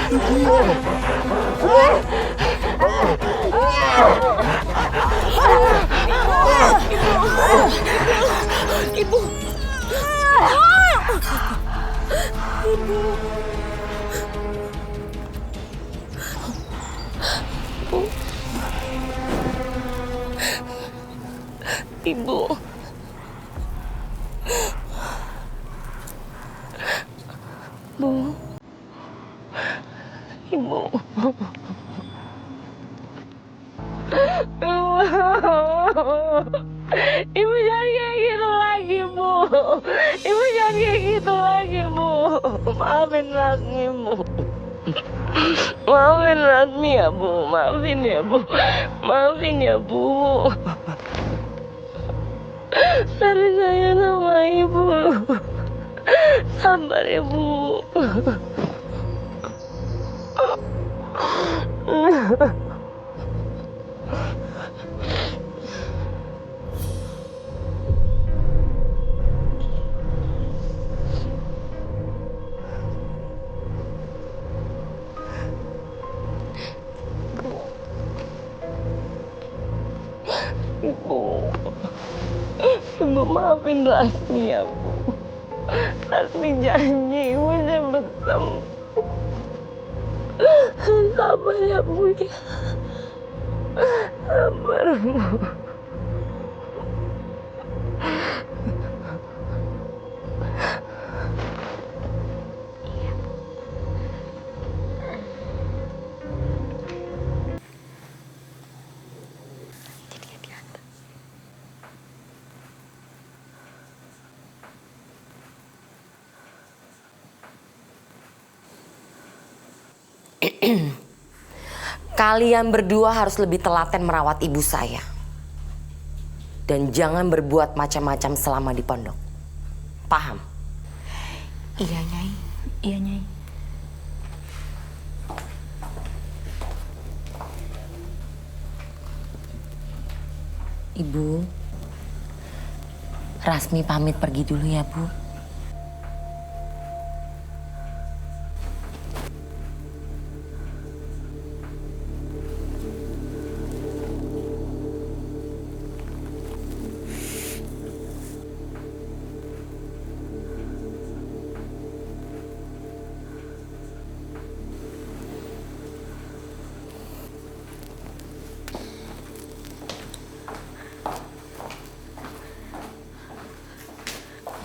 Ibu. Ibu. Bu. Ibu. Ibu jangan kayak gitu lagi, Bu. Ibu jangan kayak gitu lagi, Bu. Maafin Lasmi, Bu. Maafin Lasmi ya, Bu. Maafin ya, Bu. Maafin ya, Bu. Dari saya sama Ibu. Sabar ya, Bu. Ibu maafin Lasmi ya, Bu. Lasmi janji Ibu cepet sembuh. Sabar ya, Bu ya. Sabar, Bu. Kalian berdua harus lebih telaten merawat ibu saya. Dan jangan berbuat macam-macam selama di pondok. Paham? Iya, Nyai. Iya, Nyai. Ibu, Rasmi pamit pergi dulu ya, Bu.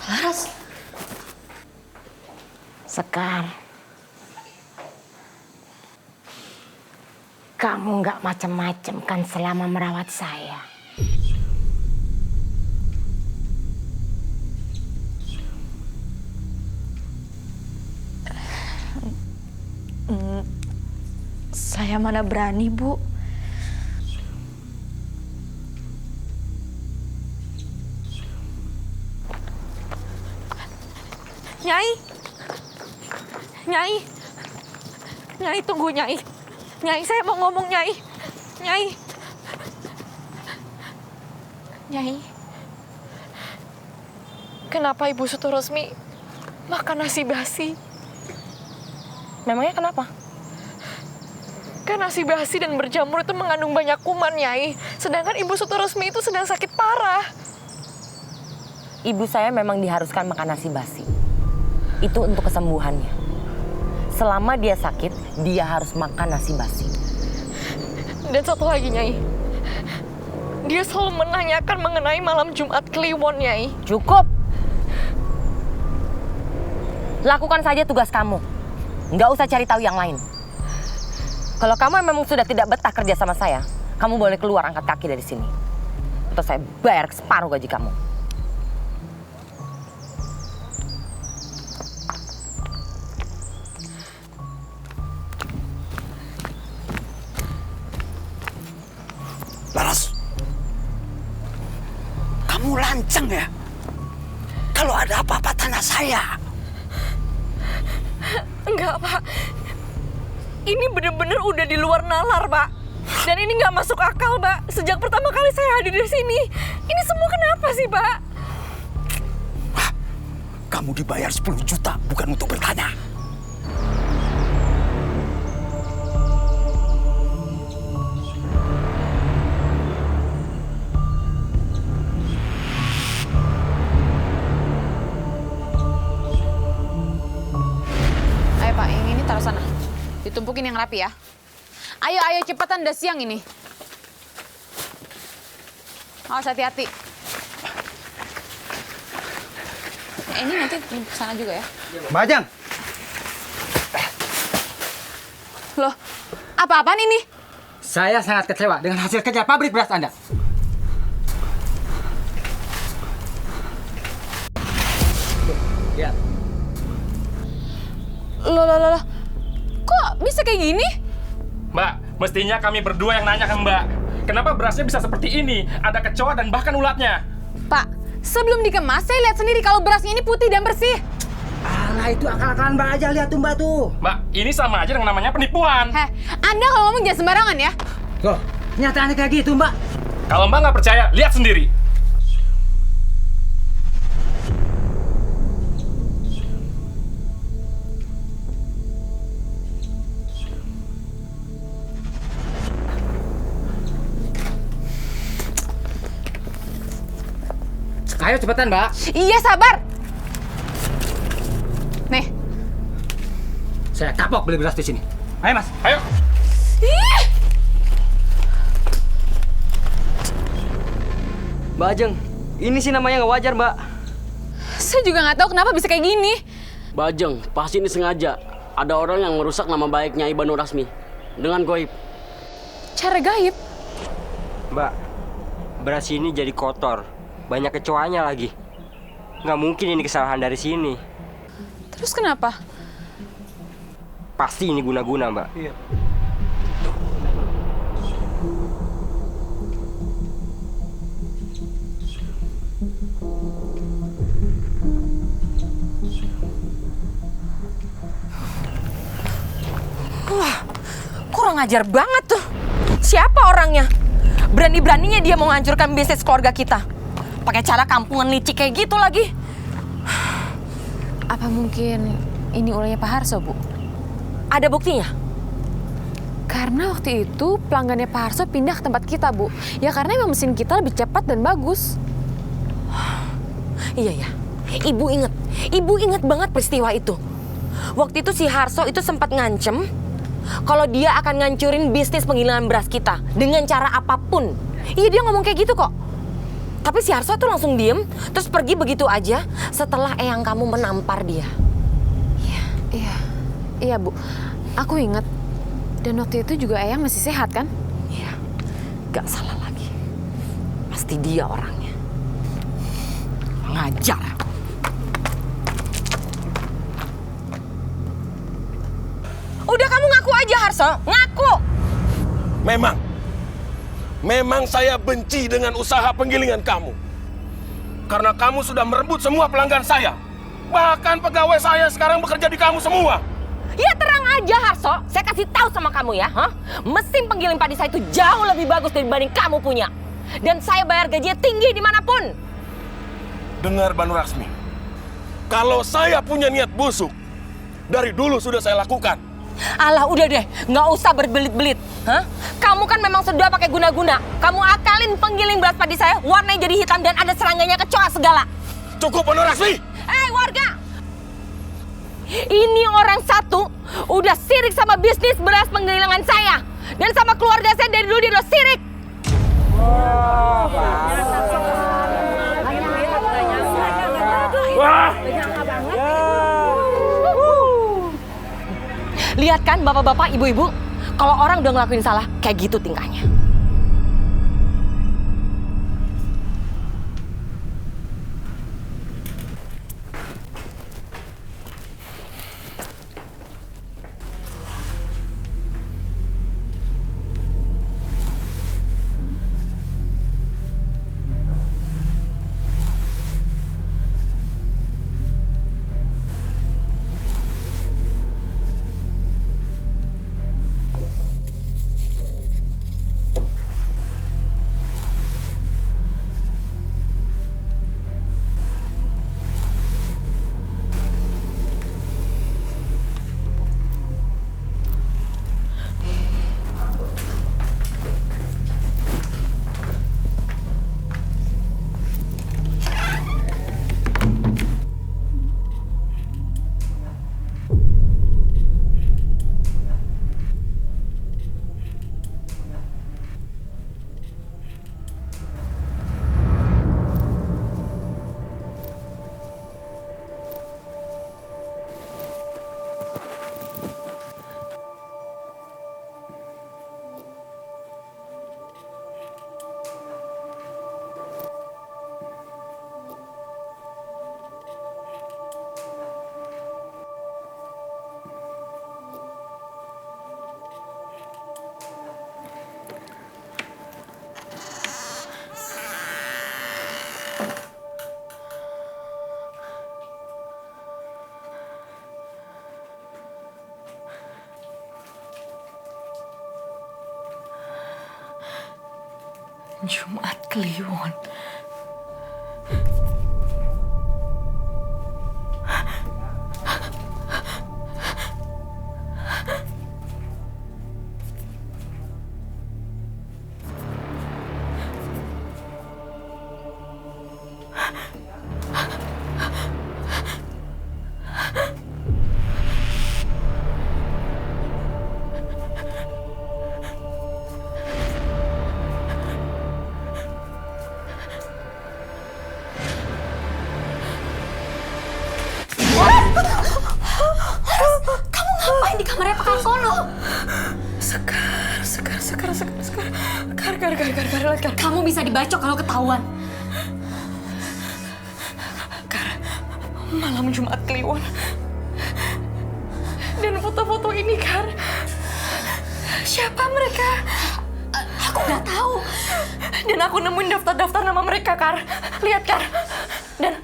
Laras. Sekar, kamu nggak macam-macam kan selama merawat saya? Saya mana berani, Bu. Nyai. Nyai. Nyai, tunggu, Nyai. Nyai, saya mau ngomong, Nyai. Nyai. Nyai. Kenapa Ibu Sutorosmi makan nasi basi? Memangnya kenapa? Kan nasi basi dan berjamur itu mengandung banyak kuman, Nyai. Sedangkan Ibu Sutorosmi itu sedang sakit parah. Ibu saya memang diharuskan makan nasi basi. Itu untuk kesembuhannya. Selama dia sakit, dia harus makan nasi basi. Dan satu lagi, Nyai. Dia selalu menanyakan mengenai malam Jumat Kliwon, Nyai. Cukup! Lakukan saja tugas kamu. Nggak usah cari tahu yang lain. Kalau kamu memang sudah tidak betah kerja sama saya, kamu boleh keluar angkat kaki dari sini. Atau saya bayar separuh gaji kamu. Laras, kamu lancang ya? Kalau ada apa-apa tanah saya. Enggak, Pak. Ini bener-bener udah di luar nalar, Pak. Dan ini nggak masuk akal, Pak. Sejak pertama kali saya hadir di sini. Ini semua kenapa sih, Pak? Hah? Kamu dibayar 10 juta bukan untuk bertanya. yang rapi ya. Ayo, ayo cepetan, udah siang ini. Awas hati-hati. Ini nanti ke sana juga ya. Mbak Ajeng. Loh, apa-apaan ini? Saya sangat kecewa dengan hasil kerja pabrik beras Anda. Lihat. Loh. Kok bisa kayak gini? Mbak, mestinya kami berdua yang nanya ke Mbak. Kenapa berasnya bisa seperti ini? Ada kecoa dan bahkan ulatnya. Pak, sebelum dikemas, saya lihat sendiri kalau berasnya ini putih dan bersih. Alah, itu akal-akalan Mbak aja, lihat tuh Mbak tuh. Mbak, ini sama aja dengan namanya penipuan. Heh, Anda kalau ngomong jangan sembarangan ya. Loh, nyataannya kayak gitu Mbak. Kalau Mbak nggak percaya, lihat sendiri. Ayo cepetan Mbak. Iya, sabar. Nih. Saya kapok beli beras di sini. Ayo Mas. Ayo. Ih, Mbak Ajeng, ini sih namanya nggak wajar, Mbak. saya juga nggak tahu kenapa bisa kayak gini. Mbak Ajeng, pasti ini sengaja. Ada orang yang merusak nama baik Nyai Banu Rasmi dengan goib. Cara gaib? Mbak, beras ini jadi kotor. Banyak kecoanya lagi. Nggak mungkin ini kesalahan dari sini. Terus kenapa? Pasti ini guna-guna, Mbak. Iya. Wah, kurang ajar banget tuh. Siapa orangnya? Berani-beraninya dia mau menghancurkan bisnis keluarga kita. Pakai cara kampungan licik kayak gitu lagi. Apa mungkin ini ulahnya Pak Harso, Bu? Ada buktinya? Karena waktu itu pelanggannya Pak Harso pindah ke tempat kita, Bu. Ya karena emang mesin kita lebih cepat dan bagus. Iya ya. Ibu inget banget peristiwa itu. Waktu itu si Harso itu sempat ngancem kalau dia akan ngancurin bisnis penggilingan beras kita dengan cara apapun. Iya, dia ngomong kayak gitu kok. Tapi si Harso tuh langsung diem, terus pergi begitu aja setelah eyang kamu menampar dia. Iya, Bu. Aku inget. Dan waktu itu juga Eyang masih sehat, kan? Iya, gak salah lagi. Pasti dia orangnya. Ngajar. Udah kamu ngaku aja, Harso. Ngaku. Memang saya benci dengan usaha penggilingan kamu. Karena kamu sudah merebut semua pelanggan saya. Bahkan pegawai saya sekarang bekerja di kamu semua. Ya terang aja, Harso. Saya kasih tahu sama kamu ya. Mesin penggiling padi saya itu jauh lebih bagus dibanding kamu punya. Dan saya bayar gajinya tinggi dimanapun. Dengar Banu Rasmi. Kalau saya punya niat busuk, dari dulu sudah saya lakukan. Alah, udah deh, nggak usah berbelit-belit. Kamu kan memang sudah pakai guna-guna. Kamu akalin penggiling beras padi saya, warnanya jadi hitam dan ada serangganya kecoa segala. Cukup, Banu Rasmi! Warga! Ini orang satu udah sirik sama bisnis beras penggilingan saya. Dan sama keluarga saya dari dulu dia udah sirik. Wah! Lihat kan bapak-bapak, ibu-ibu, kalau orang udah ngelakuin salah, kayak gitu tingkahnya. Jumat Kliwon. Kamu ngapain di kamarnya Pak Karsono? Sekar. Kamu bisa dibacok kalau ketahuan. Malam Jumat Kliwon. Dan foto-foto ini, Kar. Siapa mereka? Aku nggak tahu. Dan aku nemuin daftar-daftar nama mereka, Kar. Lihat, Kar. Dan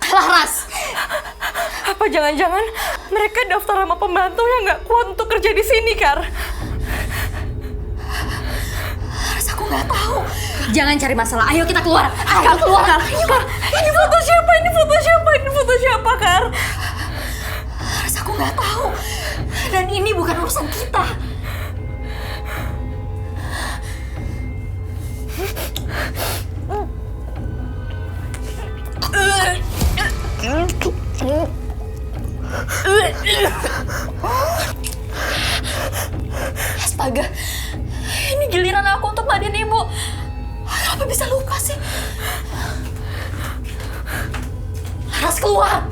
Laras. apa jangan-jangan mereka daftar nama pembantu yang nggak kuat untuk kerja di sini, Kar? Laras, aku nggak tahu. Jangan cari masalah. Ayo kita keluar. Ayo Kar, keluar. Kar, Kar. Ini foto siapa? Ini foto siapa, Kar? Laras, aku nggak tahu. Dan ini bukan urusan kita. Astaga, ini giliran aku untuk mandiin ibu. Kenapa bisa lupa sih? Laras, keluar.